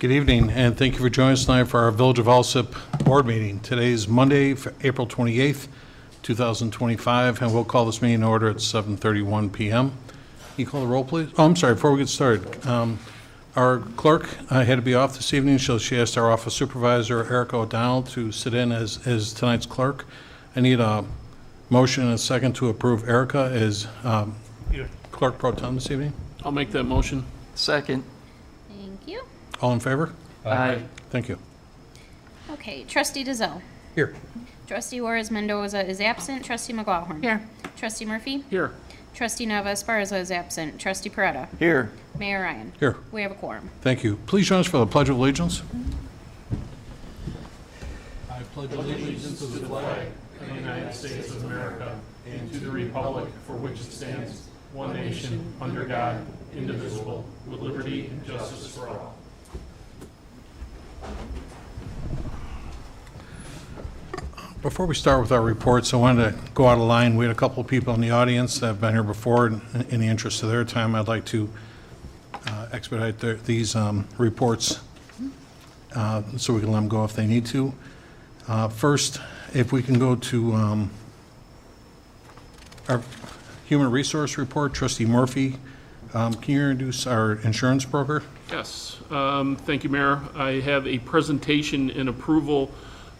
Good evening, and thank you for joining us tonight for our Village of Alsip board meeting. Today is Monday, April 28th, 2025, and we'll call this meeting in order at 7:31 p.m. Can you call the roll, please? Oh, I'm sorry, before we get started, our clerk had to be off this evening, so she asked our office supervisor, Erica O'Donnell, to sit in as tonight's clerk. I need a motion and a second to approve Erica as clerk pro tem this evening. I'll make that motion. Second. Thank you. All in favor? Aye. Thank you. Okay, Trustee Dezell. Here. Trustee Juarez Mendoza is absent. Trustee McLaughlin. Here. Trustee Murphy. Here. Trustee Neva Esparza is absent. Trustee Peretta. Here. Mayor Ryan. Here. We have a quorum. Thank you. Please join us for the Pledge of Allegiance. I pledge allegiance to the flag of the United States of America and to the republic for which it stands, one nation, under God, indivisible, with liberty and justice for all. Before we start with our reports, I wanted to go out of line. We had a couple of people in the audience that have been here before. In the interest of their time, I'd like to expedite these reports so we can let them go if they need to. First, if we can go to our Human Resource Report, Trustee Murphy, can you introduce our insurance broker? Yes. Thank you, Mayor. I have a presentation and approval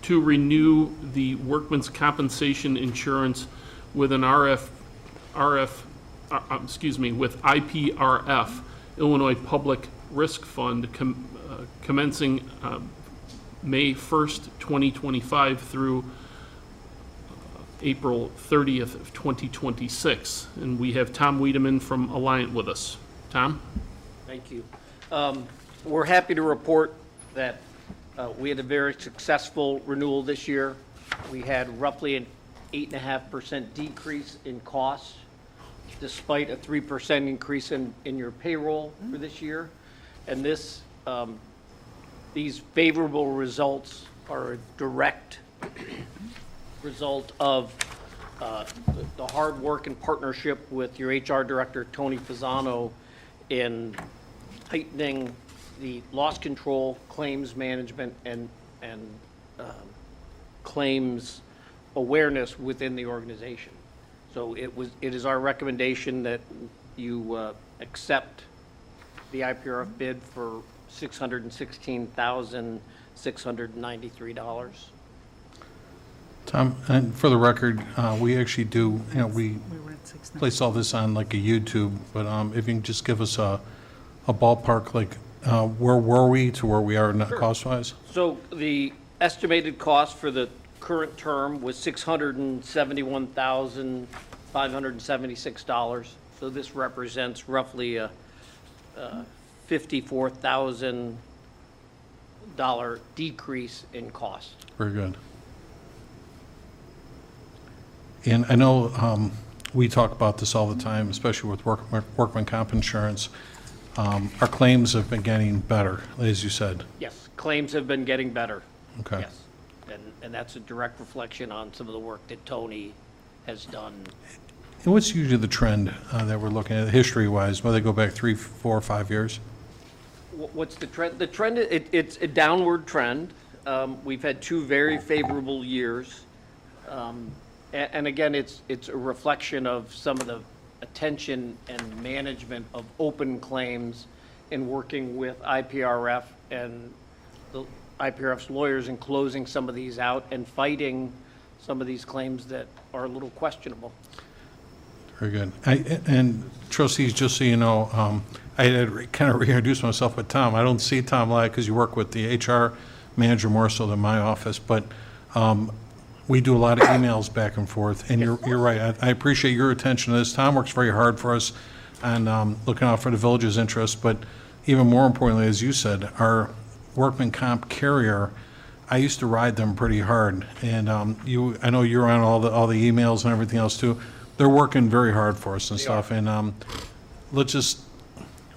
to renew the workman's compensation insurance with an with IPRF, Illinois Public Risk Fund, commencing May 1st, 2025 through April 30th of 2026. And we have Tom Wiedemann from Alliant with us. Tom? Thank you. We're happy to report that we had a very successful renewal this year. We had roughly an 8.5% decrease in costs, despite a 3% increase in your payroll for this year. And these favorable results are a direct result of the hard work and partnership with your HR director, Tony Fasano, in heightening the loss control, claims management, and claims awareness within the organization. So it is our recommendation that you accept the IPRF bid for $616,693. Tom, and for the record, we actually do, we place all this on like a YouTube, but if you can just give us a ballpark, like where were we to where we are Sure. cost-wise? So the estimated cost for the current term was $671,576. So this represents roughly a $54,000 decrease in cost. Very good. And I know we talk about this all the time, especially with workman comp insurance. Our claims have been getting better, as you said. Yes, claims have been getting better. Okay. Yes, and that's a direct reflection on some of the work that Tony has done. And what's usually the trend that we're looking at, history-wise, whether they go back 3, 4, 5 years? What's the trend? The trend, it's a downward trend. We've had 2 very favorable years. And again, it's a reflection of some of the attention and management of open claims in working with IPRF and the IPRF's lawyers in closing some of these out and fighting some of these claims that are a little questionable. Very good. And trustees, just so you know, I had kind of reintroduced myself with Tom. I don't see Tom live because you work with the HR manager more so than my office, but we do a lot of emails back and forth, and you're right. I appreciate your attention to this. Tom works very hard for us on looking out for the village's interests, but even more importantly, as you said, our workman comp carrier, I used to ride them pretty hard, and I know you're on all the emails and everything else too. They're working very hard for us and stuff, and let's just,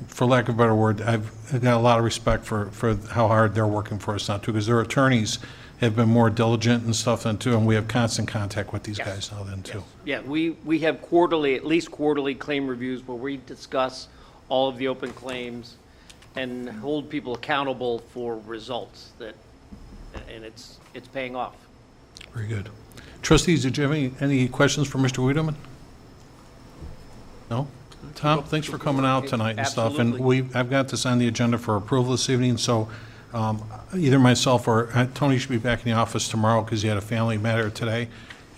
for lack of a better word, I've got a lot of respect for how hard they're working for us now too, because their attorneys have been more diligent and stuff then too, and we have constant contact with these guys now then too. Yeah, we have quarterly, at least quarterly claim reviews where we discuss all of the open claims and hold people accountable for results and it's paying off. Very good. Trustees, did you have any questions for Mr. Wiedemann? No? Tom, thanks for coming out tonight and stuff. And I've got this on the agenda for approval this evening, so either myself or Tony should be back in the office tomorrow because he had a family matter today.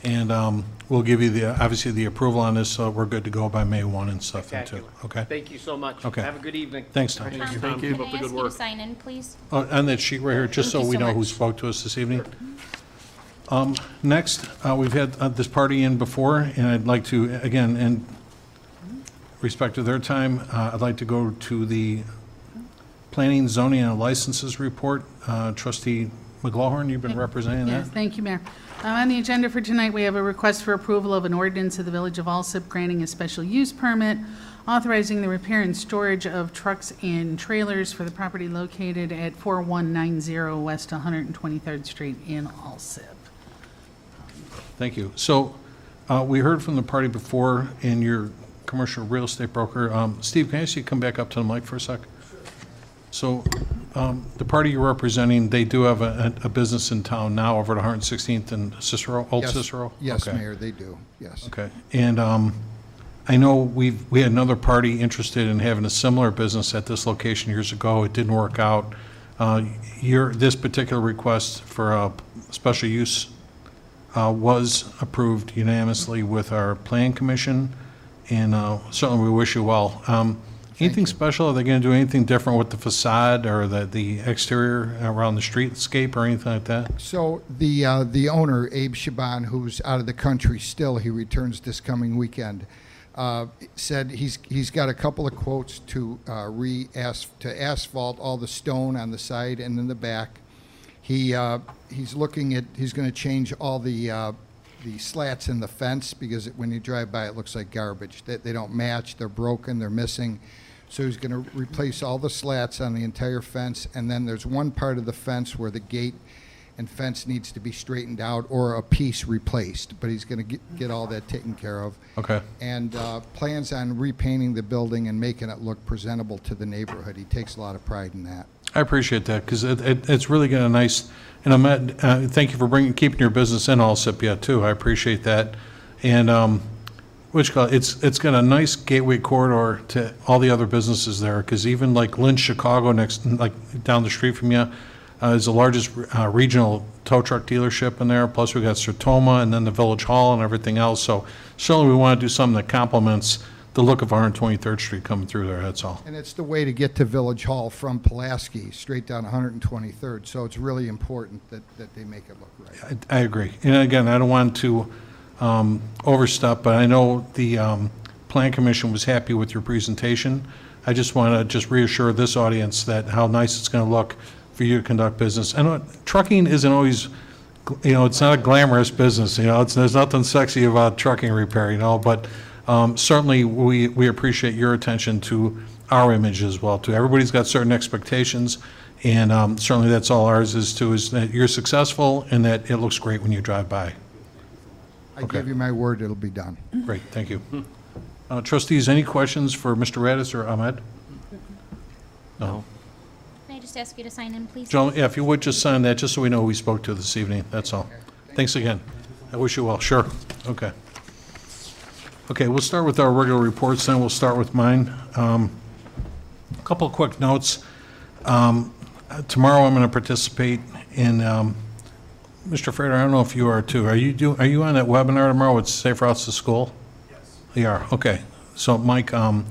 And we'll give you obviously the approval on this, so we're good to go by May 1 and stuff then too. Spectacular. Okay? Thank you so much. Okay. Have a good evening. Thanks, Tom. Thank Tom, you. can Keep up I the ask good you to work. sign in, please? On that sheet right here, just so Thank you we so know who much. spoke to us this evening. Next, we've had this party in before, and I'd like to, again, in respect to their time, I'd like to go to the Planning, Zoning, and Licenses Report. Trustee McGlawhorn, you've been representing Yes, that? thank you, Mayor. On the agenda for tonight, we have a request for approval of an ordinance of the Village of Alsip granting a special use permit, authorizing the repair and storage of trucks and trailers for the property located at 4190 West 123rd Street in Alsip. Thank you. So, we heard from the party before, and your commercial real estate broker. Steve, can I ask you to come back up to the mic for a sec? So, the party you're representing, they do have a business in town now over at 116th and Cicero, Old Yes. Cicero? Yes, Okay. Mayor, they do, yes. Okay. And I know we had another party interested in having a similar business at this location years ago. It didn't work out. This particular request for a special use was approved unanimously with our Plan Commission, and certainly we wish you well. Anything you. special? Are they going to do anything different with the facade or the exterior around the streetscape or anything like that? So the owner, Abe Shaban, who's out of the country still, he returns this coming weekend, said he's got a couple of quotes to asphalt all the stone on the side and in the back. He's going to change all the slats in the fence because when you drive by, it looks like garbage. They don't match. They're broken. They're missing. So he's going to replace all the slats on the entire fence, and then there's one part of the fence where the gate and fence needs to be straightened out or a piece replaced. But he's going to get all that taken care of. Okay. And plans on repainting the building and making it look presentable to the neighborhood. He takes a lot of pride in that. I appreciate that, because it's really got a nice, and thank you for keeping your business in Alsip yet, too. I appreciate that. And, it's got a nice gateway corridor to all the other businesses there, because even like Lynch, Chicago, like down the street from you, is the largest regional tow truck dealership in there. Plus, we got Sertoma and then the Village Hall and everything else. So certainly we want to do something that complements the look of 123rd Street coming through there, that's all. And it's the way to get to Village Hall from Pulaski, straight down 123rd. So it's really important that they make it look right. I agree. And again, I don't want to overstep, but I know the Plan Commission was happy with your presentation. I just want to reassure this audience that how nice it's going to look for you to conduct business. And trucking isn't always, it's not a glamorous business. There's nothing sexy about trucking repair, but certainly we appreciate your attention to our image as well, too. Everybody's got certain expectations, and certainly that's all ours is that you're successful and that it looks great when you drive by. I Okay. give you my word, it'll be done. Great, thank you. Trustees, any questions for Mr. Radis or Ahmed? No. Can I just ask you to sign in, please? Gentlemen, yeah, if you would just sign that, just so we know who we spoke to this evening, that's all. Thanks again. I wish you well. Sure. Okay. Okay, we'll start with our regular reports, then we'll start with mine. A couple of quick notes. Tomorrow I'm going to participate in, Mr. Frater, I don't know if you are too. Are you on that webinar tomorrow with Safe Routes to School? Yes. You are, okay. So Mike, I'll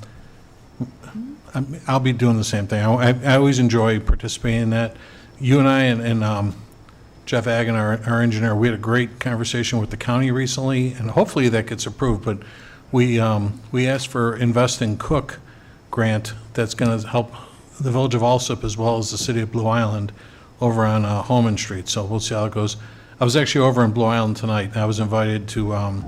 be doing the same thing. I always enjoy participating in that. You and I and Jeff Agin, our engineer, we had a great conversation with the county recently, and hopefully that gets approved. But we asked for Invest in Cook grant that's going to help the Village of Alsip as well as the city of Blue Island over on Holman Street. So we'll see how it goes. I was actually over in Blue Island tonight. I was invited to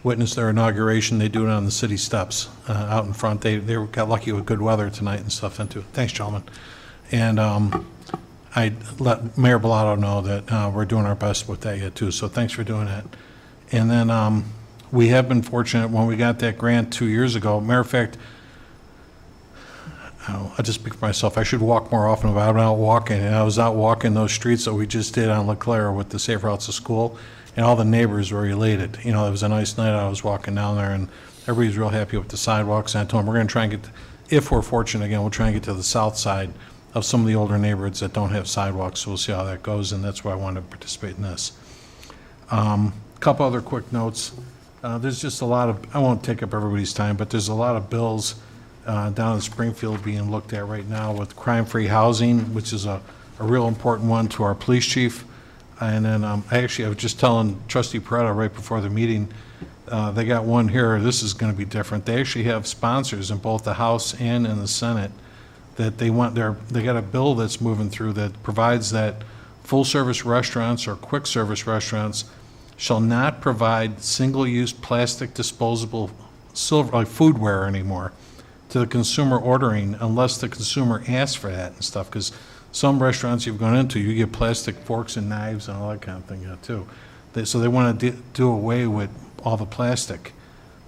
witness their inauguration. They do it on the city steps out in front. They got lucky with good weather tonight and stuff. And too. Thanks, gentlemen. And I let Mayor Bellato know that we're doing our best with that yet too. So thanks for doing that. And then we have been fortunate when we got that grant 2 years ago. Matter of fact, I just speak for myself. I should walk more often, but I'm out walking, and I was out walking those streets that we just did on LeClaire with the Safe Routes to School, and all the neighbors were elated. You know, it was a nice night. I was walking down there, and everybody's real happy with the sidewalks. And I told them we're going to try and get, if we're fortunate again, we'll try and get to the south side of some of the older neighborhoods that don't have sidewalks. So we'll see how that goes, and that's why I wanted to participate in this. Couple other quick notes. There's just a lot of, I won't take up everybody's time, but there's a lot of bills down in Springfield being looked at right now with crime-free housing, which is a real important one to our police chief. And then I was just telling Trustee Peretta right before the meeting, they got one here. This is going to be different. They actually have sponsors in both the House and in the Senate that they got a bill that's moving through that provides that full-service restaurants or quick-service restaurants shall not provide single-use plastic disposable silver, like foodware anymore, to the consumer ordering unless the consumer asks for that and stuff. Because some restaurants you've gone into, you get plastic forks and knives and all that kind of thing too. So they want to do away with all the plastic.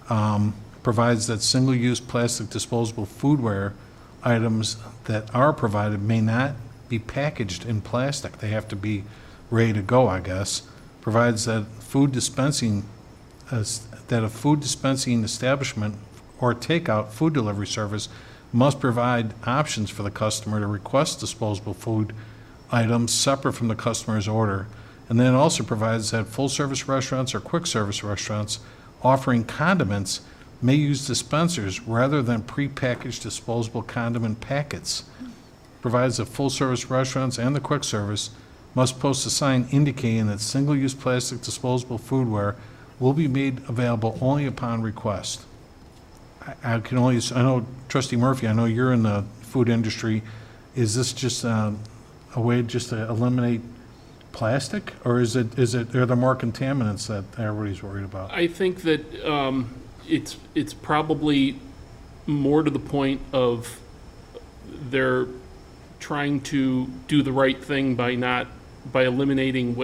Provides that single-use plastic disposable foodware items that are provided may not be packaged in plastic. They have to be ready to go, I guess. Provides that a food dispensing establishment or takeout food delivery service must provide options for the customer to request disposable food items separate from the customer's order. And then it also provides that full-service restaurants or quick-service restaurants offering condiments may use dispensers rather than prepackaged disposable condiment packets. Provides that full-service restaurants and the quick service must post a sign indicating that single-use plastic disposable foodware will be made available only upon request. I know Trustee Murphy, I know you're in the food industry. Is this just a way just to eliminate plastic, or are there more contaminants that everybody's worried about? I think that it's probably more to the point of they're trying to do the right thing by eliminating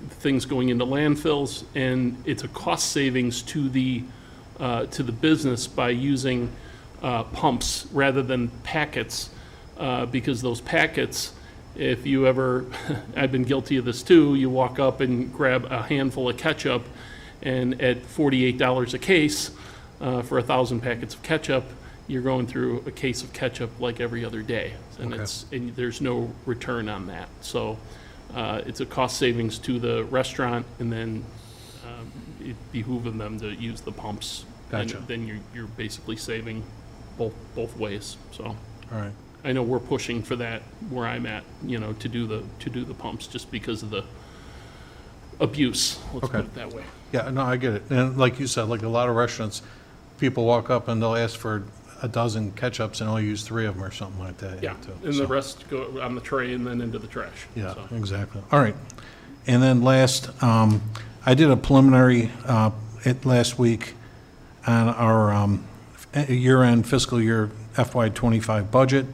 things going into landfills, and it's a cost savings to the business by using pumps rather than packets, because those packets, if you ever, I've been guilty of this too, you walk up and grab a handful of ketchup, and at $48 a case for 1,000 packets of ketchup, you're going through a case of ketchup like every other day, and Okay. and there's no return on that. So it's a cost savings to the restaurant, and then it behooving them to use the pumps. Gotcha. And then you're basically saving both ways. So All right. I know we're pushing for that where I'm at, to do the pumps just because of the abuse. Let's Okay. put it that way. Yeah, no, I get it. And like you said, like a lot of restaurants, people walk up and they'll ask for a dozen ketchups and only use 3 of them or something like that. Yeah, too. and So, the rest go on the tray and then into the trash. Yeah, So. exactly. All right. And then last, I did a preliminary last week on our year-end fiscal year FY25 budget,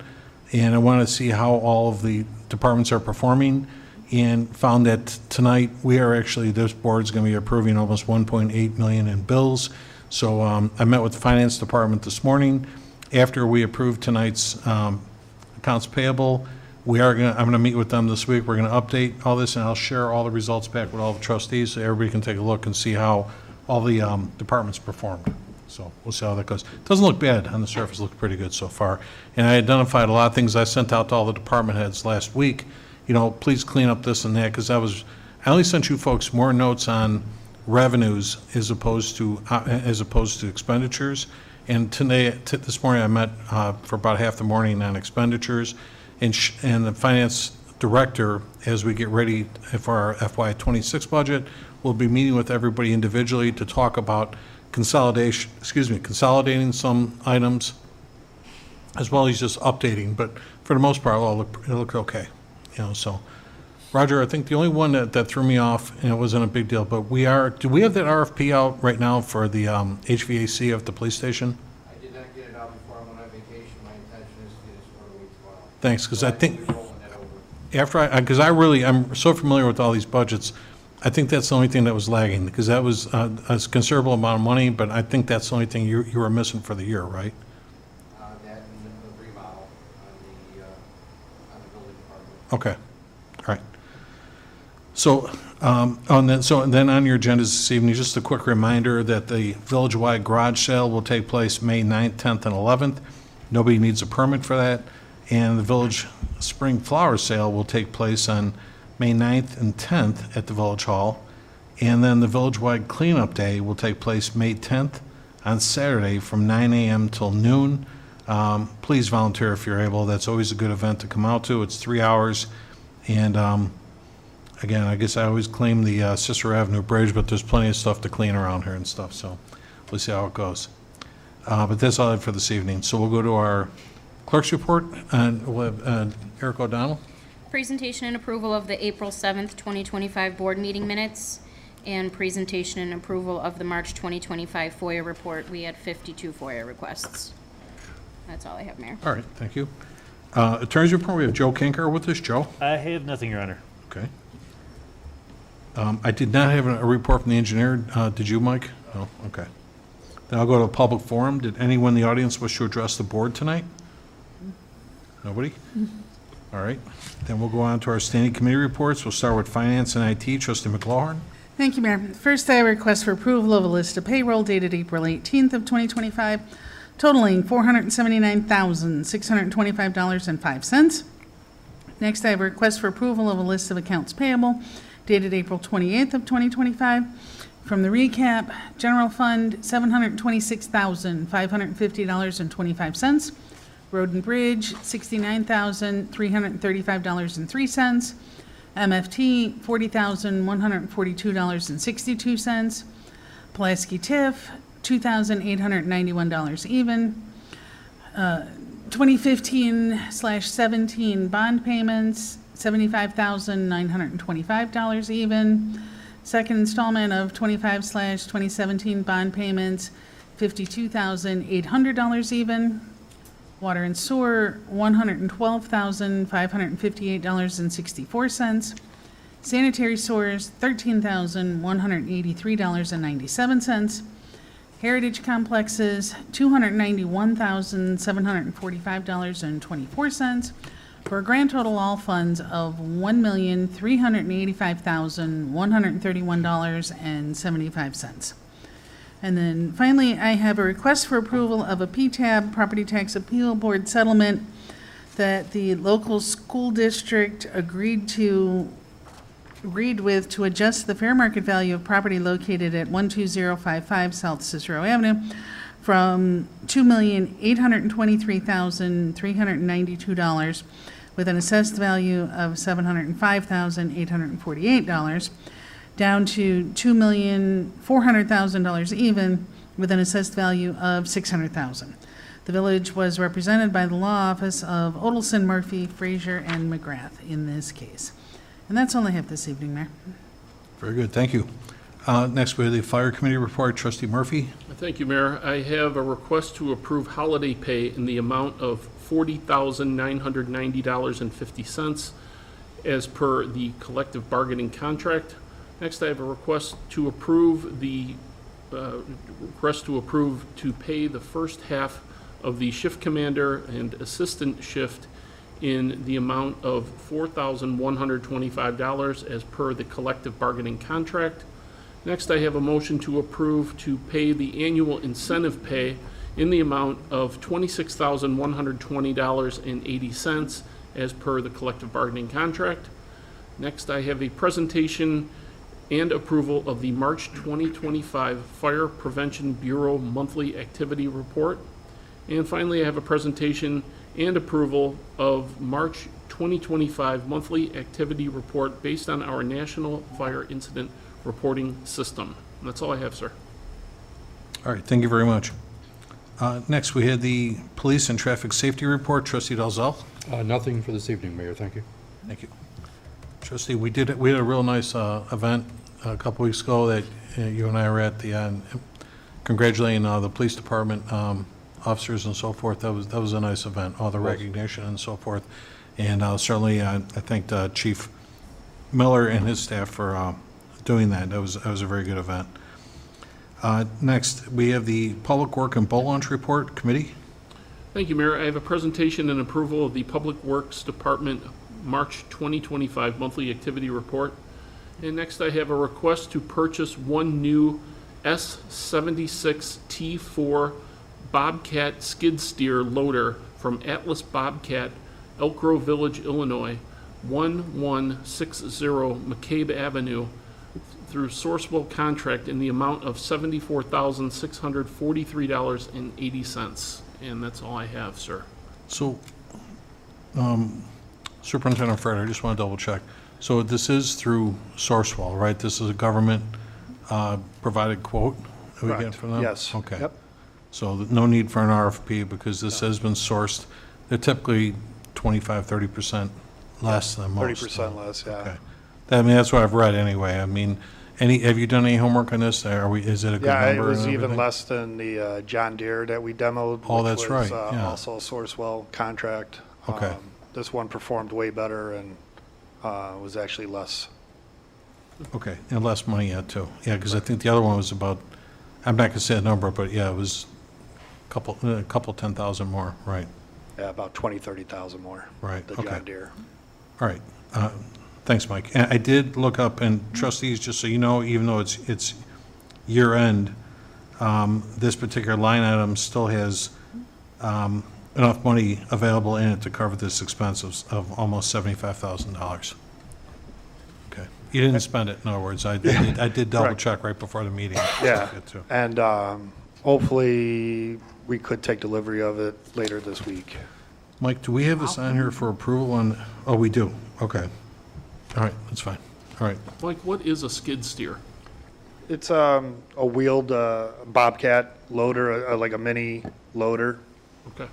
and I wanted to see how all of the departments are performing, and found that tonight this board's going to be approving almost 1.8 million in bills. So I met with the finance department this morning. After we approved tonight's accounts payable, I'm going to meet with them this week. We're going to update all this, and I'll share all the results back with all the trustees so everybody can take a look and see how all the departments performed. So we'll see how that goes. It doesn't look bad on the surface. It looks pretty good so far. And I identified a lot of things I sent out to all the department heads last week. Please clean up this and that, because I only sent you folks more notes on revenues as opposed to expenditures. And this morning I met for about half the morning on expenditures, and the finance director, as we get ready for our FY26 budget, will be meeting with everybody individually to talk about consolidating some items, as well as just updating. But for the most part, it'll look okay. So, Roger, I think the only one that threw me off, and it wasn't a big deal, but do we have that RFP out right now for the HVAC of the police station? I did not get it out before I went on vacation. My intention is to get it for a week tomorrow. Thanks, because I think Rolling that over. because I'm so familiar with all these budgets, I think that's the only thing that was lagging, because that was a considerable amount of money, but I think that's the only thing you were missing for the year, right? That and the remodel. Okay, all right. So, then on your agenda this evening, just a quick reminder that the village-wide garage sale will take place May 9th, 10th, and 11th. Nobody needs a permit for that. And the village spring flower sale will take place on May 9th and 10th at the Village Hall. And then the village-wide cleanup day will take place May 10th on Saturday from 9 a.m. till noon. Please volunteer if you're able. That's always a good event to come out to. It's 3 hours. And again, I guess I always claim the Cicero Avenue Bridge, but there's plenty of stuff to clean around here and stuff, so we'll see how it goes. But that's all I have for this evening. So we'll go to our clerk's report, and we'll have Eric O'Donnell. Presentation and approval of the April 7th, 2025 board meeting minutes, and presentation and approval of the March 2025 FOIA report. We had 52 FOIA requests. That's all I have, Mayor. All right, thank you. Attorney's report, we have Joe Kinker with us. Joe? I have nothing, Your Honor. Okay. I did not have a report from the engineer. Did you, Mike? No? Okay. Then I'll go to a public forum. Did anyone in the audience wish to address the board tonight? Nobody? All right. Then we'll go on to our standing committee reports. We'll start with Finance and IT. Trustee McLaughlin. Thank you, Mayor. First, I request for approval of a list of payroll dated April 18th of 2025, totaling $479,625.05. Next, I have a request for approval of a list of accounts payable dated April 28th of 2025. From the recap, General Fund, $726,550.25. Road and Bridge, $69,335.03. MFT, $40,142.62. Pulaski TIF, $2,891 even. 2015/17 bond payments, $75,925 even. Second installment of 25/2017 bond payments, $52,800 even. Water and sewer, $112,558.64. Sanitary sewers, $13,183.97. Heritage complexes, $291,745.24, for a grand total all funds of $1,385,131.75. And then finally, I have a request for approval of a PTAB, Property Tax Appeal Board settlement, that the local school district agreed with to adjust the fair market value of property located at 12055 South Cicero Avenue from $2,823,392 with an assessed value of $705,848 down to $2,400,000 even with an assessed value of $600,000. The village was represented by the law office of Odelson, Murphy, Frazier, and McGrath in this case. And that's all I have this evening, Mayor. Very good, thank you. Next, we have the Fire Committee report. Trustee Murphy. Thank you, Mayor. I have a request to approve holiday pay in the amount of $40,990.50 as per the collective bargaining contract. Next, I have a request to approve to pay the first half of the shift commander and assistant shift in the amount of $4,125 as per the collective bargaining contract. Next, I have a motion to approve to pay the annual incentive pay in the amount of $26,120.80 as per the collective bargaining contract. Next, I have a presentation and approval of the March 2025 Fire Prevention Bureau Monthly Activity Report. And finally, I have a presentation and approval of March 2025 Monthly Activity Report based on our National Fire Incident Reporting System. And that's all I have, sir. All right, thank you very much. Next, we had the Police and Traffic Safety Report. Trustee Dalzell. Nothing for this evening, Mayor. Thank you. Thank you. Trustee, we had a real nice event a couple weeks ago that you and I were at the congratulating the police department officers and so forth. That was a nice event, all the recognition and so forth. And certainly I thanked Chief Miller and his staff for doing that. That was a very good event. Next, we have the Public Work and Boat Launch Report Committee. Thank you, Mayor. I have a presentation and approval of the Public Works Department March 2025 monthly activity report. And next I have a request to purchase one new S76T4 Bobcat skid steer loader from Atlas Bobcat, Elk Grove Village, Illinois, 1160 McCabe Avenue, through Sourcewell contract in the amount of $74,643.80. And that's all I have, sir. So, Superintendent Fred, I just want to double check. So this is through Sourcewell, right? This is a government provided quote that we get Correct. from them? Yes. Okay. Yep. So no need for an RFP because this has been sourced. They're typically 25, 30% less than most. 30% less, yeah. Okay. I mean, that's what I've read anyway. I mean, have you done any homework on this? Is it a good Yeah, it number was and even everything? less than the John Deere that we demoed. Oh, that's which was, right, yeah. Also a Sourcewell contract. Okay. This one performed way better and was actually less. Okay, and less money yet too. Yeah, because I think the other one was about, I'm not gonna say a number, but yeah, it was a couple 10,000 more, right, Yeah, about 20, 30,000 more. right, The okay. John Deere. All right, thanks, Mike. And I did look up, and trustees, just so you know, even though it's year end, this particular line item still has enough money available in it to cover this expense of almost $75,000. Okay, you didn't spend it, in other words. I did double Correct. check right before the meeting. Yeah, Good, too. and hopefully we could take delivery of it later this week. Mike, do we have this on here for approval on, oh, we do, okay. All right, that's fine, all right. Mike, what is a skid steer? It's a wheeled Bobcat loader, like a mini loader. Okay.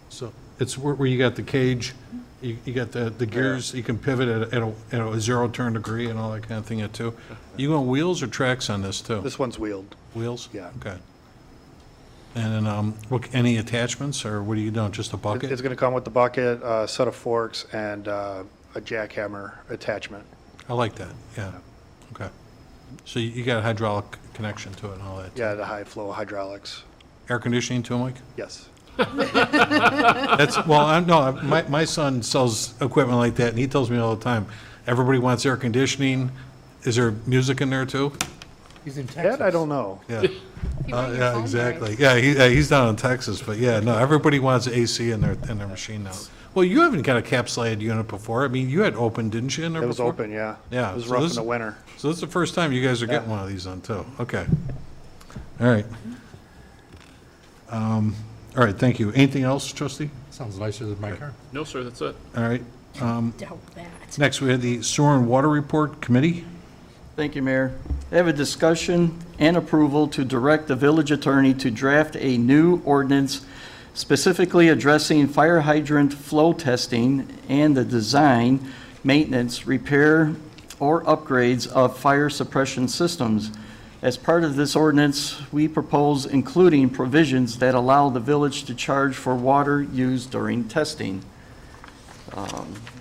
So it's where you got the cage, you got the gears, you can pivot at a zero turn degree and all that kind of thing too. You going wheels or tracks on this too? This one's wheeled. Wheels? Yeah. Okay. And then, any attachments or what are you doing, just a bucket? It's going to come with the bucket, a set of forks, and a jackhammer attachment. I like that, yeah, okay. So you got a hydraulic connection to it and all that? Yeah, the high flow hydraulics. Air conditioning too, Mike? Yes. My son sells equipment like that, and he tells me all the time, everybody wants air conditioning. Is there music in there too? He's in Texas. That I don't know. Yeah, You want your yeah, phone exactly. right? Yeah, he's down in Texas, but yeah, no, everybody wants AC in their machine now. Well, you haven't got a capsulated unit before. I mean, you had open, didn't you, in there It was before? open, yeah. Yeah, It was so rough in this- the winter. So this is the first time you guys are getting Yeah. one of these on too. Okay. All right. All right, thank you. Anything else, trustee? Sounds nicer than my car. No, sir, that's it. All right. Doubt that. Next, we have the Sewer and Water Report Committee. Thank you, Mayor. I have a discussion and approval to direct the village attorney to draft a new ordinance specifically addressing fire hydrant flow testing and the design, maintenance, repair, or upgrades of fire suppression systems. As part of this ordinance, we propose including provisions that allow the village to charge for water used during testing.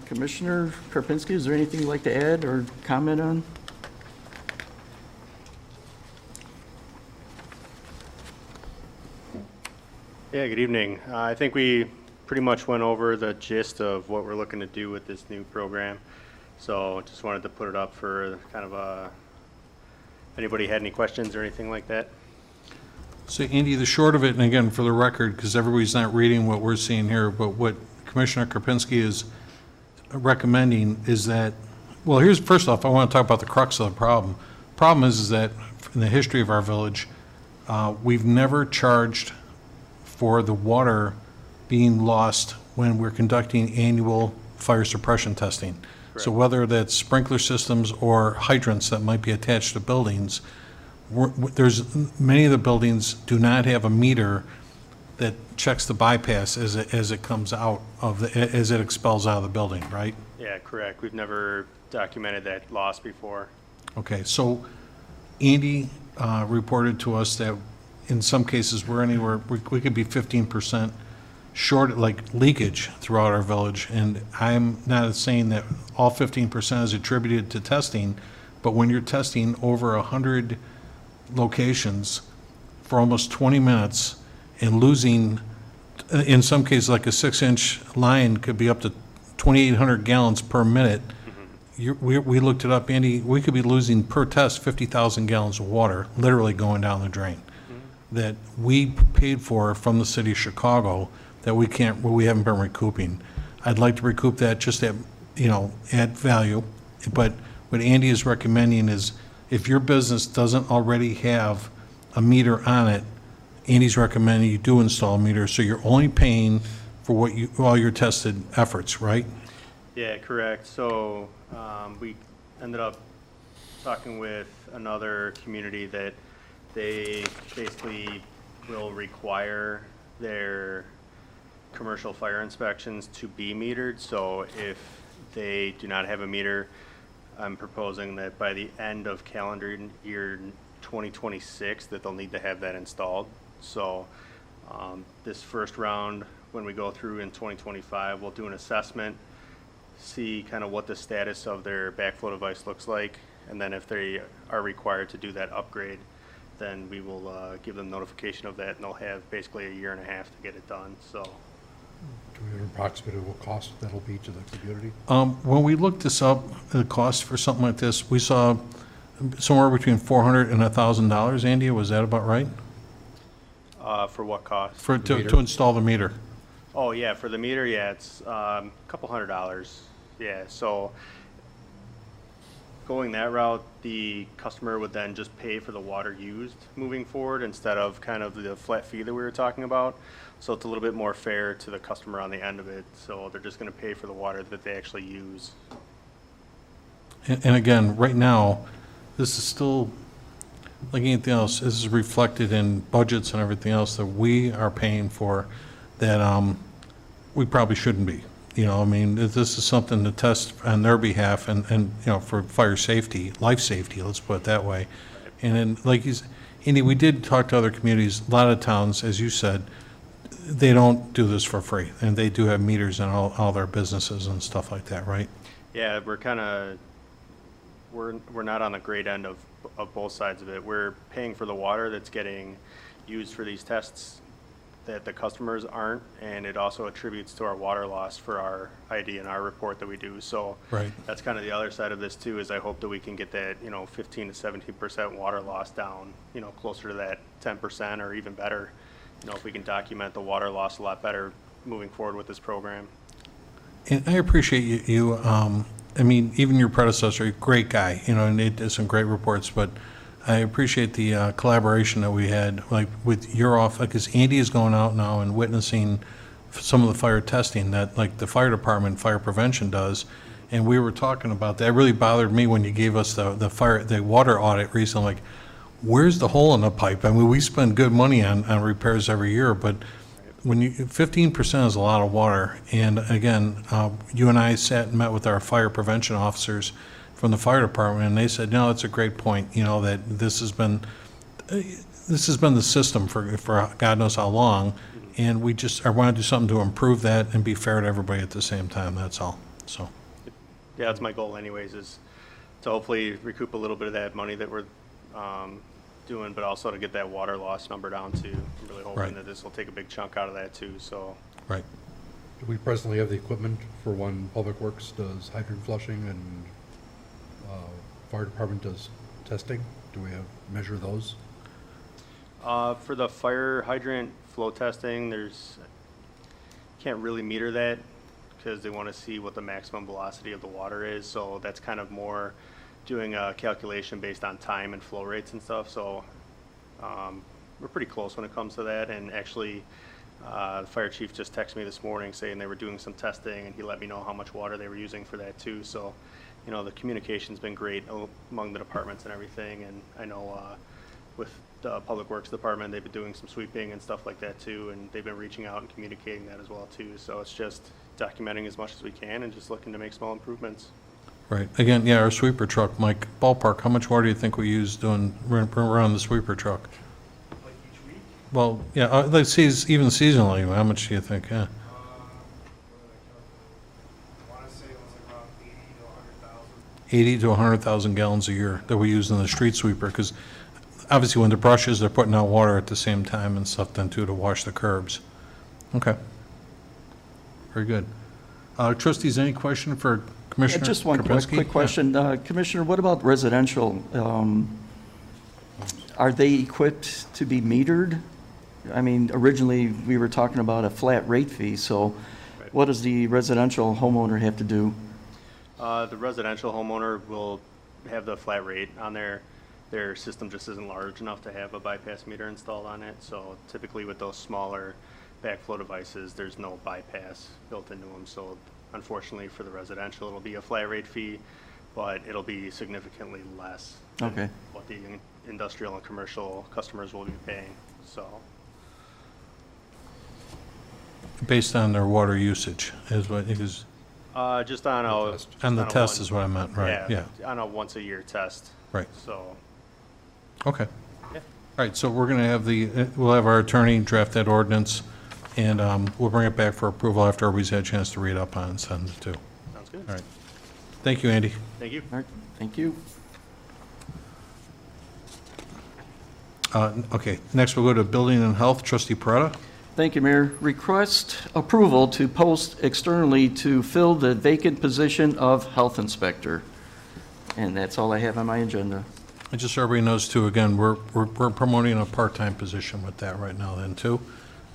Commissioner Karpinski, is there anything you'd like to add or comment on? Yeah, good evening. I think we pretty much went over the gist of what we're looking to do with this new program. So just wanted to put it up for kind of a, anybody had any questions or anything like that? So Andy, the short of it, and again, for the record, because everybody's not reading what we're seeing here, but what Commissioner Karpinski is recommending is that, well, first off, I want to talk about the crux of the problem. Problem is that in the history of our village, we've never charged for the water being lost when we're conducting annual fire suppression testing. So whether that's sprinkler systems or hydrants that might be attached to buildings, many of the buildings do not have a meter that checks the bypass as it comes out as it expels out of the building, right? Yeah, correct. We've never documented that loss before. Okay, so Andy reported to us that in some cases we could be 15% short, like leakage throughout our village. And I'm not saying that all 15% is attributed to testing, but when you're testing over 100 locations for almost 20 minutes and losing, in some cases, like a 6-inch line could be up to 2,800 gallons per minute. We looked it up, Andy, we could be losing per test 50,000 gallons of water, literally going down the drain, that we paid for from the city of Chicago that we haven't been recouping. I'd like to recoup that, just at, add value. But what Andy is recommending is, if your business doesn't already have a meter on it, Andy's recommending you do install a meter, so you're only paying for all your tested efforts, right? Yeah, correct. So we ended up talking with another community that they basically will require their commercial fire inspections to be metered. So if they do not have a meter, I'm proposing that by the end of calendar year 2026, that they'll need to have that installed. So this first round, when we go through in 2025, we'll do an assessment, see kind of what the status of their backflow device looks like, and then if they are required to do that upgrade, then we will give them notification of that, and they'll have basically a year and a half to get it done. So Do we have an approximate of what cost that'll be to the community? When we looked this up, the cost for something like this, we saw somewhere between $400 and $1,000. Andy, was that about right? for what cost? To install the meter? Oh, yeah, for the meter, yeah, it's a couple $100. Yeah, so going that route, the customer would then just pay for the water used moving forward instead of kind of the flat fee that we were talking about. So it's a little bit more fair to the customer on the end of it. So they're just going to pay for the water that they actually use. And again, right now, this is still, like anything else, this is reflected in budgets and everything else that we are paying for that we probably shouldn't be. You know, I mean, this is something to test on their behalf and you know, for fire safety, life safety, let's put it that way. And then, like Andy, we did talk to other communities. A lot of towns, as you said, they don't do this for free, and they do have meters in all their businesses and stuff like that, right? Yeah, we're not on the great end of both sides of it. We're paying for the water that's getting used for these tests that the customers aren't, and it also attributes to our water loss for our ID and our report that we do. So Right. that's kind of the other side of this too, is I hope that we can get that, 15 to 17% water loss down, closer to that 10% or even better. If we can document the water loss a lot better moving forward with this program. And I appreciate you, I mean, even your predecessor, great guy, and they did some great reports, but I appreciate the collaboration that we had, like with your office, because Andy is going out now and witnessing some of the fire testing that, like, the fire department, fire prevention does. And we were talking about that. It really bothered me when you gave us the water audit recently, like, where's the hole in the pipe? I mean, we spend good money on repairs every year, but when 15% is a lot of water. And again, you and I sat and met with our fire prevention officers from the fire department, and they said, no, it's a great point, that this has been the system for God knows how long, and I want to do something to improve that and be fair to everybody at the same time, that's all, so. Yeah, that's my goal anyways, is to hopefully recoup a little bit of that money that we're doing, but also to get that water loss number down too. I'm really hoping Right. that this will take a big chunk out of that too, so. Right. Do we presently have the equipment for when Public Works does hydrant flushing and fire department does testing? Do we measure those? For the fire hydrant flow testing, can't really meter that because they want to see what the maximum velocity of the water is. So that's kind of more doing a calculation based on time and flow rates and stuff. So we're pretty close when it comes to that. And actually, the fire chief just texted me this morning saying they were doing some testing, and he let me know how much water they were using for that too. So, the communication's been great among the departments and everything. And I know with the Public Works Department, they've been doing some sweeping and stuff like that too, and they've been reaching out and communicating that as well too. So it's just documenting as much as we can and just looking to make small improvements. Right. Again, yeah, our sweeper truck, Mike, ballpark, how much water do you think we use doing around the sweeper truck? Like each week? Well, yeah, let's see, even seasonally, how much do you think? Yeah. I want to say it was like around 80 to 100,000. 80 to 100,000 gallons a year that we use in the street sweeper, because obviously when the brushes, they're putting out water at the same time and stuff then too to wash the curbs. Okay. Very good. Trustees, any question for Commissioner Just one Karpinski? quick question. Commissioner, what about residential? Are they equipped to be metered? I mean, originally, we were talking about a flat rate fee, so what does the residential homeowner have to do? The residential homeowner will have the flat rate on their system just isn't large enough to have a bypass meter installed on it. So typically with those smaller backflow devices, there's no bypass built into them. So unfortunately for the residential, it'll be a flat rate fee, but it'll be significantly less than Okay. what the industrial and commercial customers will be paying. So Based on their water usage is what it is, just on a test. on the on a test one- is what I meant, right, yeah, on a once a year test. right, So okay. Yeah. All right, so we're going to have we'll have our attorney draft that ordinance, and we'll bring it back for approval after everybody's had a chance to read up on it and send it to. sounds good. All right. Thank you, Andy. Thank you. All right, thank you. Okay, next we'll go to Building and Health, Trustee Parada. Thank you, Mayor. Request approval to post externally to fill the vacant position of health inspector. And that's all I have on my agenda. And just so everybody knows too, again, we're promoting a part-time position with that right now then too.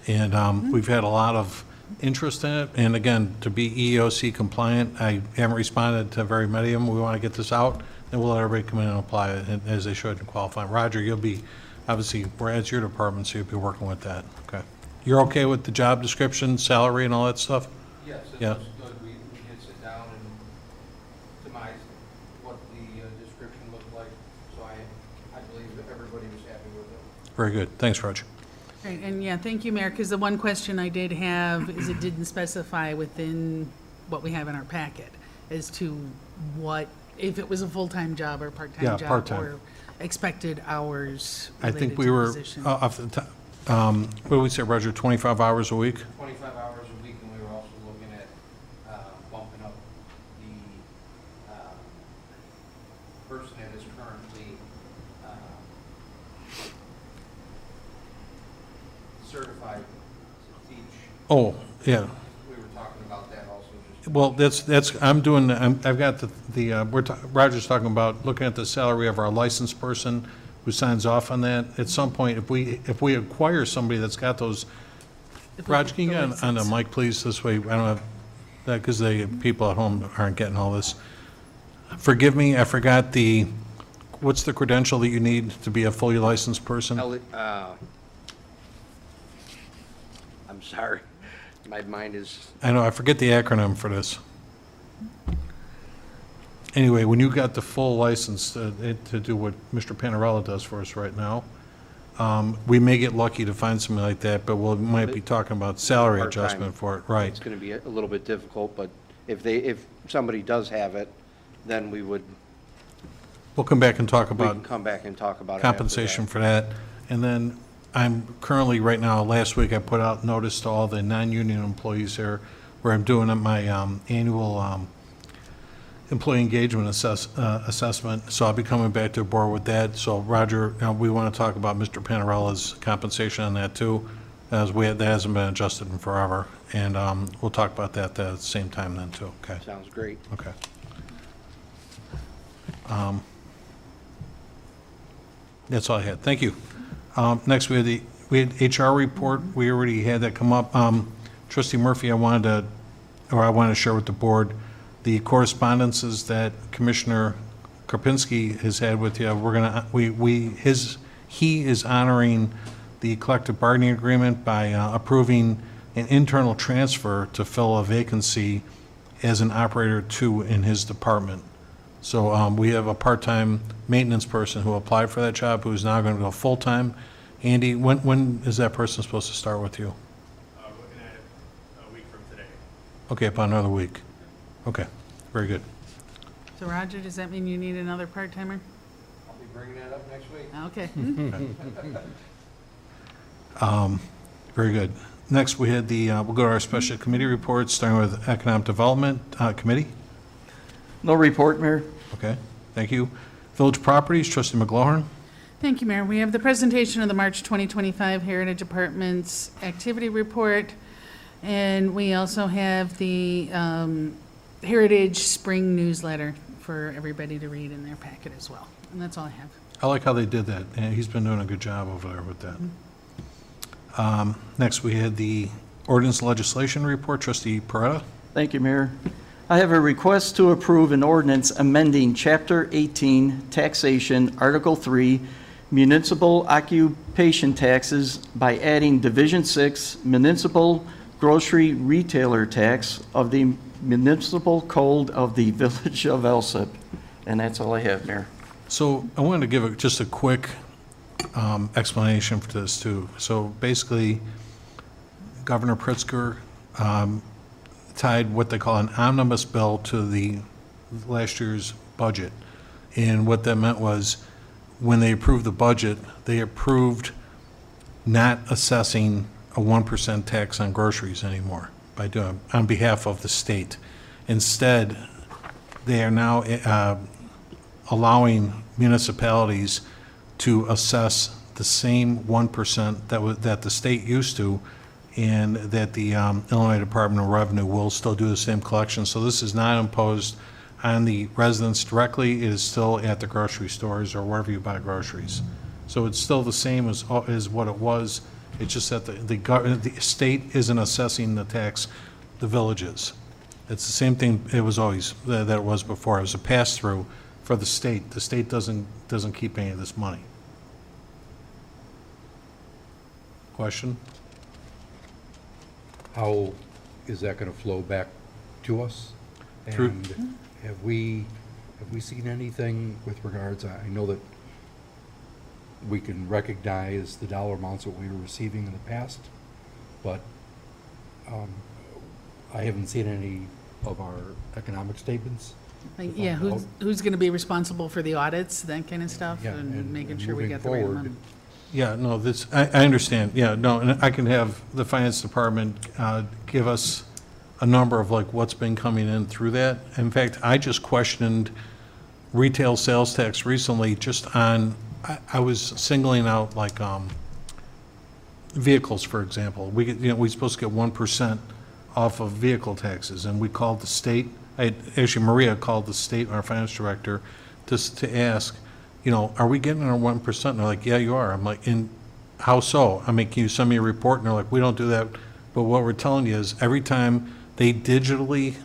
And we've had a lot of interest in it. And again, to be EEOC compliant, I haven't responded to very many of them. We want to get this out and we'll let everybody come in and apply it as they should and qualify. Roger, you'll be, obviously, it's your department, so you'll be working with that. Okay. You're okay with the job description, salary and all that stuff? Yes, it Yeah. looks good. We did sit down and demise what the description looked like, so I believe that everybody was happy with it. Very good. Thanks, Roger. Right, and yeah, thank you, Mayor, because the one question I did have is it didn't specify within what we have in our packet as to what, if it was a full-time job or Yeah, part-time job part-time. or expected hours I related think to we the were, position. off the top, what did we say, Roger, 25 hours a week? 25 hours a week, and we were also looking at bumping up the person that is currently certified to teach. Oh, yeah. We were talking about that also, just. Well, I've got Roger's talking about looking at the salary of our licensed person who signs off on that. At some point, if we acquire somebody that's got those, If we Roger, get can you the get on the license. mic, please? This way, I don't have, that, because the people at home aren't getting all this. Forgive me, I forgot what's the credential that you need to be a fully licensed person? I'm sorry, my mind is, I know, I forget the acronym for this. Anyway, when you got the full license to do what Mr. Panarella does for us right now, we may get lucky to find something like that, but we might be talking about salary Part-time. adjustment for it, right? it's gonna be a little bit difficult, but if somebody does have it, then We'll come back and talk we about can come back and talk about it after that. compensation for that. And then I'm currently, right now, last week I put out notice to all the non-union employees here where I'm doing my annual employee engagement assessment. So I'll be coming back to the board with that. So Roger, we want to talk about Mr. Panarella's compensation on that too, as that hasn't been adjusted in forever. And we'll talk about that at the same time then too, okay? Sounds great. Okay. That's all I had. Thank you. Next, we had HR report. We already had that come up. Trustee Murphy, I wanted to share with the board the correspondences that Commissioner Karpinski has had with you. He is honoring the collective bargaining agreement by approving an internal transfer to fill a vacancy as an operator two in his department. So we have a part-time maintenance person who applied for that job who's now going to go full-time. Andy, when is that person supposed to start with you? Looking at it a week from today. Okay, about another week. Okay, very good. So Roger, does that mean you need another part-timer? I'll be bringing that up next week. Okay. Very good. Next, we had we'll go to our special committee reports, starting with Economic Development Committee. No report, Mayor. Okay, thank you. Village Properties, Trustee McGlohan. Thank you, Mayor. We have the presentation of the March 2025 Heritage Apartments Activity Report. And we also have the Heritage Spring newsletter for everybody to read in their packet as well. And that's all I have. I like how they did that, and he's been doing a good job over there with that. Next, we had the ordinance legislation report, trustee Peretta. Thank you, Mayor. I have a request to approve an ordinance amending Chapter 18 Taxation, Article 3, Municipal Occupation Taxes by adding Division 6 Municipal Grocery Retailer Tax of the Municipal Code of the Village of Alsip. And that's all I have, Mayor. So I wanted to give just a quick explanation for this too. So basically, Governor Pritzker tied what they call an omnibus bill to the last year's budget. And what that meant was, when they approved the budget, they approved not assessing a 1% tax on groceries anymore by doing, on behalf of the state. Instead, they are now allowing municipalities to assess the same 1% that the state used to, and that the Illinois Department of Revenue will still do the same collection. So this is not imposed on the residents directly. It is still at the grocery stores or wherever you buy groceries. So it's still the same as what it was. It's just that the state isn't assessing the tax, the villages. It's the same thing it was always, that it was before. It was a pass-through for the state. The state doesn't keep any of this money. Question? How is that going to flow back to us? Through- And have we seen anything with regards, I know that we can recognize the dollar amounts that we were receiving in the past, but I haven't seen any of our economic statements. Like, yeah, who's going to be responsible for the audits, that kind of stuff, Yeah, and making and sure we moving get the right forward, money. Yeah, no, I understand. Yeah, no, and I can have the finance department give us a number of like what's been coming in through that. In fact, I just questioned retail sales tax recently just on, I was singling out like vehicles, for example. We're supposed to get 1% off of vehicle taxes, and we called the state. Actually, Maria called the state, our finance director, just to ask, are we getting our 1%? And they're like, yeah, you are. I'm like, and how so? I mean, can you send me a report? And they're like, we don't do that. But what we're telling you is every time they digitally,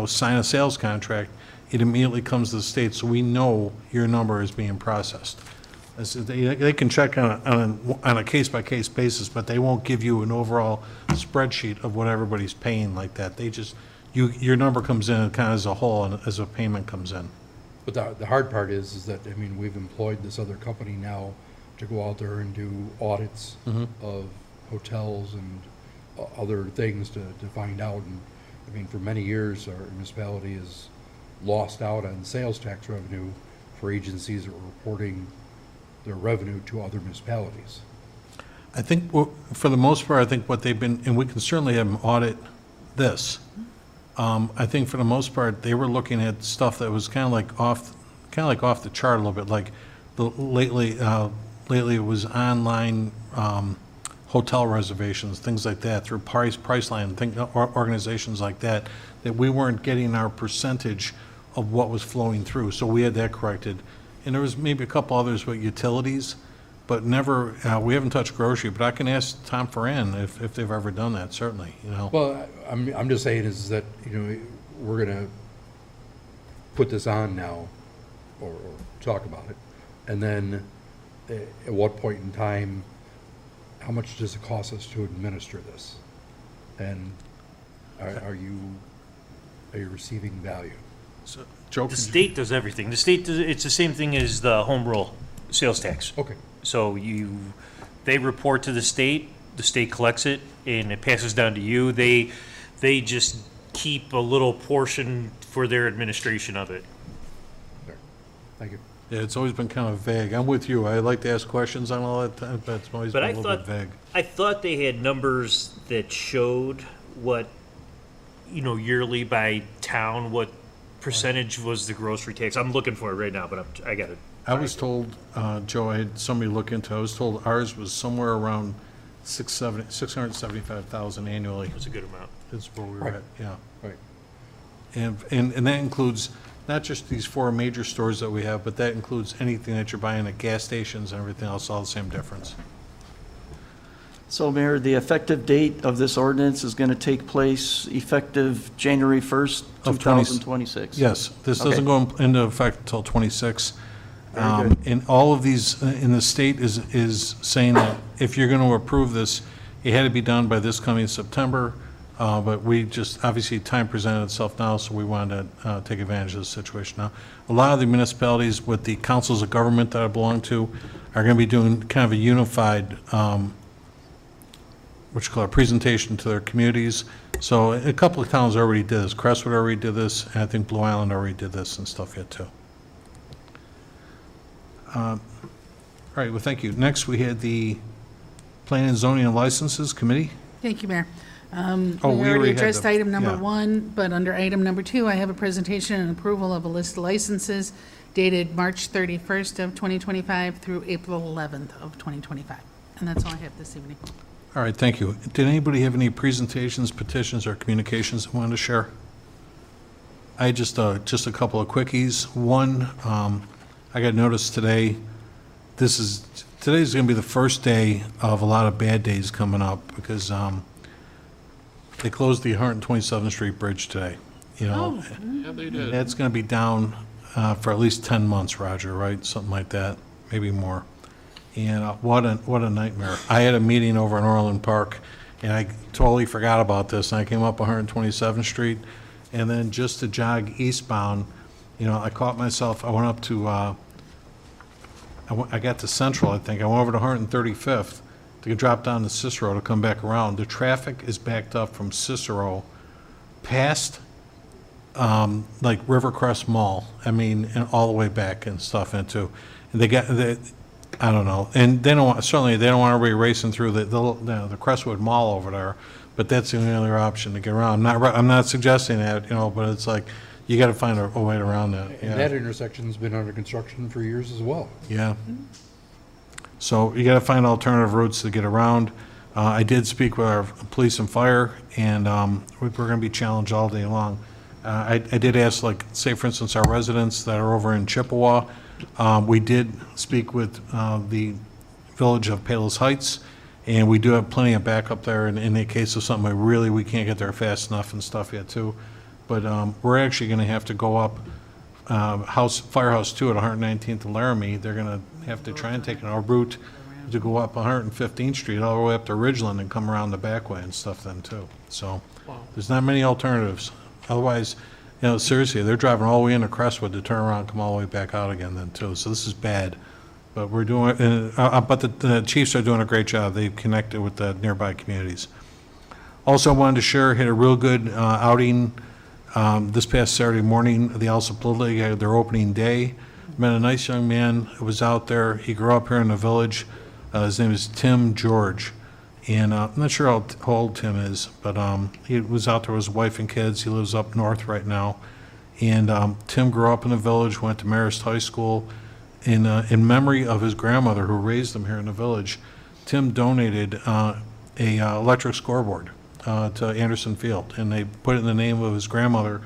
sign a sales contract, it immediately comes to the state, so we know your number is being processed. They can check on a case-by-case basis, but they won't give you an overall spreadsheet of what everybody's paying like that. They just, your number comes in kind of as a whole and as a payment comes in. But the hard part is that, I mean, we've employed this other company now to go out there and do audits of hotels and other things to find out. And, I mean, for many years, our municipality has lost out on sales tax revenue for agencies that were reporting their revenue to other municipalities. I think, for the most part, I think what they've been, and we can certainly have them audit this. I think for the most part, they were looking at stuff that was kind of like off the chart a little bit. Like lately it was online hotel reservations, things like that, through Priceline, organizations like that we weren't getting our percentage of what was flowing through. So we had that corrected, and there was maybe a couple others with utilities, but never. We haven't touched grocery. But I can ask Tom Ferran if they've ever done that. Certainly, Well, I'm just saying is that, we're going to put this on now or talk about it. And then at what point in time, how much does it cost us to administer this? And are you receiving value? So, Joe, The state does everything. The state does, it's the same thing as the home rule sales tax. Okay. So they report to the state collects it, and it passes down to you. They just keep a little portion for their administration of it. There. Thank you. Yeah, it's always been kind of vague. I'm with you. I like to ask questions on all that time, but it's always But been I a little bit thought vague. I thought they had numbers that showed what, yearly by town, what percentage was the grocery tax. I'm looking for it right now, but I got it. I was told, Joe, I had somebody look into it. I was told ours was somewhere around $675,000 annually That's a good amount. is where we were Right. at, yeah. Right. And that includes not just these 4 major stores that we have, but that includes anything that you're buying at gas stations and everything else, all the same difference. So, Mayor, the effective date of this ordinance is going to take place effective January 1st, Of 20 2026? Yes, this Okay. doesn't go into effect until '26. Very good. And all of these in the state is saying that if you're going to approve this, it had to be done by this coming September, but we just, obviously, time presented itself now, so we wanted to take advantage of the situation now. A lot of the municipalities with the councils of government that I belong to are going to be doing kind of a unified what you call a presentation to their communities. So a couple of towns already did this. Crestwood already did this, and I think Blue Island already did this and stuff yet too. All right, well, thank you. Next, we had the Planning and Zoning and Licenses Committee. Thank you, Mayor. Oh, We we already already had addressed the- item number yeah. 1, but under item number 2, I have a presentation and approval of a list of licenses dated March 31st of 2025 through April 11th of 2025. And that's all I have this evening. All right, thank you. Did anybody have any presentations, petitions, or communications they wanted to share? I just a couple of quickies. One, I got notice today, today's going to be the first day of a lot of bad days coming up because they closed the 127th Street Bridge today, you know. Yeah, they did. That's going to be down for at least 10 months, Roger, right? Something like that, maybe more. And what a nightmare. I had a meeting over in Orland Park, and I totally forgot about this, and I came up 127th Street, and then just to jog eastbound, you know, I caught myself, I went up to, I got to Central, I think. I went over to 135th to drop down to Cicero to come back around. The traffic is backed up from Cicero past like Rivercrest Mall, I mean, and all the way back and stuff into. I don't know, and they don't want, certainly they don't want everybody racing through the Crestwood Mall over there, but that's the only other option to get around. I'm not suggesting that, you know, but it's like, you gotta find a way around that, And yeah. that intersection's been under construction for years as well. Yeah. So you gotta find alternative routes to get around. I did speak with our police and fire, and we're gonna be challenged all day long. I did ask, like, say for instance, our residents that are over in Chippewa, we did speak with the village of Palos Heights, and we do have plenty of backup there in the case of something we can't get there fast enough and stuff yet too. But we're actually gonna have to go up Firehouse 2 at 119th and Laramie. They're gonna have to try and take a route to go up 115th Street all the way up to Ridgeland and come around the back way and stuff then too. So there's not many alternatives. Otherwise, you know, seriously, they're driving all the way into Crestwood to turn around and come all the way back out again then too. So this is bad. But we're doing, but the chiefs are doing a great job. They've connected with the nearby communities. Also wanted to share, had a real good outing this past Saturday morning. The Alsip Little League had their opening day. Met a nice young man who was out there. He grew up here in the village. His name is Tim George. And I'm not sure how old Tim is, but he was out there with his wife and kids. He lives up north right now. And Tim grew up in the village, went to Marist High School. In memory of his grandmother who raised him here in the village, Tim donated a electric scoreboard to Anderson Field. And they put it in the name of his grandmother,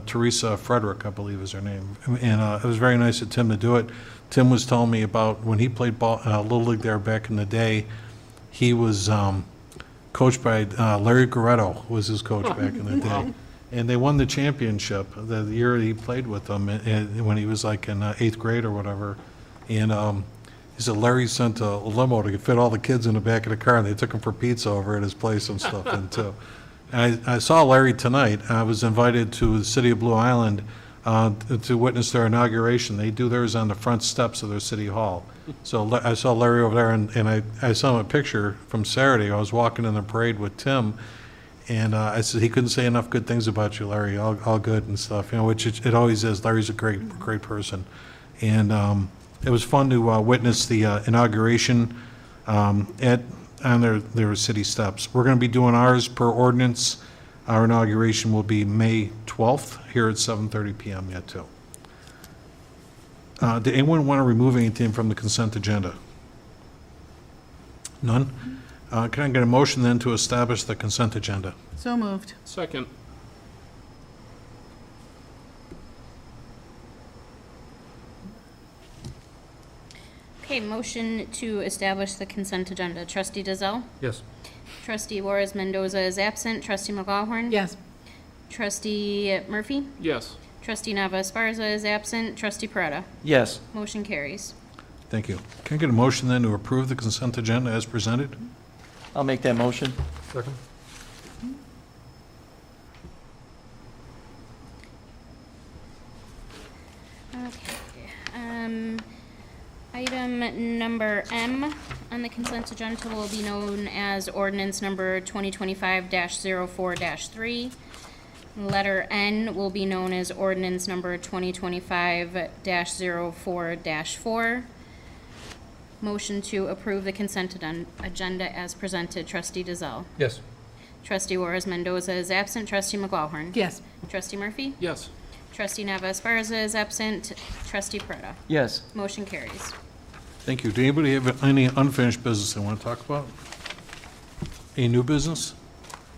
Teresa Frederick, I believe is her name. And it was very nice of Tim to do it. Tim was telling me about when he played Little League there back in the day. He was coached by Larry Goretto, was his coach back in the day. And they won the championship the year he played with them when he was like in 8th grade or whatever. And he said Larry sent a limo to fit all the kids in the back of the car, and they took him for pizza over at his place and stuff then too. And I saw Larry tonight. I was invited to the city of Blue Island to witness their inauguration. They do theirs on the front steps of their city hall. So I saw Larry over there, and I saw him a picture from Saturday. I was walking in the parade with Tim, and I said he couldn't say enough good things about you, Larry. All good and stuff, you know, which it always is. Larry's a great person, and it was fun to witness the inauguration on their city steps. We're going to be doing ours per ordinance. Our inauguration will be May 12th here at 7:30 p.m. yet too. Did anyone want to remove anything from the consent agenda? None? Can I get a motion then to establish the consent agenda? So moved. Second. Okay, motion to establish the consent agenda. Trustee Dazell? Yes. Trustee Juarez Mendoza is absent. Trustee McGawhorn? Yes. Trustee Murphy? Yes. Trustee Nava Esparza is absent. Trustee Peretta? Yes. Motion carries. Thank you. Can I get a motion then to approve the consent agenda as presented? I'll make that motion. Second? Okay. Item number M on the consent agenda will be known as ordinance number 2025-04-3. Letter N will be known as ordinance number 2025-04-4. Motion to approve the consent agenda as presented. Trustee Dazell. Yes. Trustee Juarez Mendoza is absent. Trustee McGawhorn. Yes. Trustee Murphy. Yes. Trustee Nava Esparza is absent. Trustee Peretta. Yes. Motion carries. Thank you. Do anybody have any unfinished business they want to talk about? Any new business?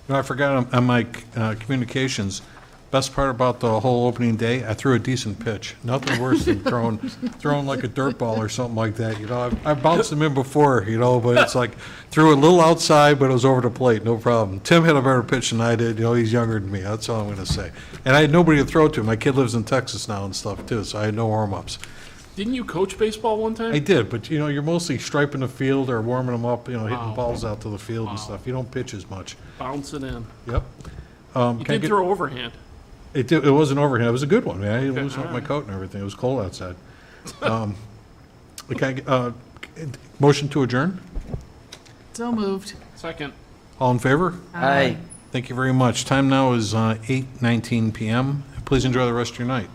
No, I forgot on my communications, best part about the whole opening day, I threw a decent pitch. Nothing worse than throwing like a dirt ball or something like that, you know. I've bounced them in before, you know, but it's like, threw a little outside, but it was over the plate, no problem. Tim had a better pitch than I did, you know, he's younger than me, that's all I'm gonna say. And I had nobody to throw to. My kid lives in Texas now and stuff too, so I had no warm-ups. Didn't you coach baseball one time? I did, but you know, you're mostly striping the field or warming them up, you know, hitting Wow. balls out to the field and Wow. stuff. You don't pitch as much. Bouncing in. Yep. You Can I did get- throw overhand. It wasn't overhand. It was a good one, man. I didn't lose all my right. coat and everything. It was cold outside. Can I get, motion to adjourn? So moved. Second. All in favor? Aye. Thank you very much. Time now is 8:19 PM. Please enjoy the rest of your night.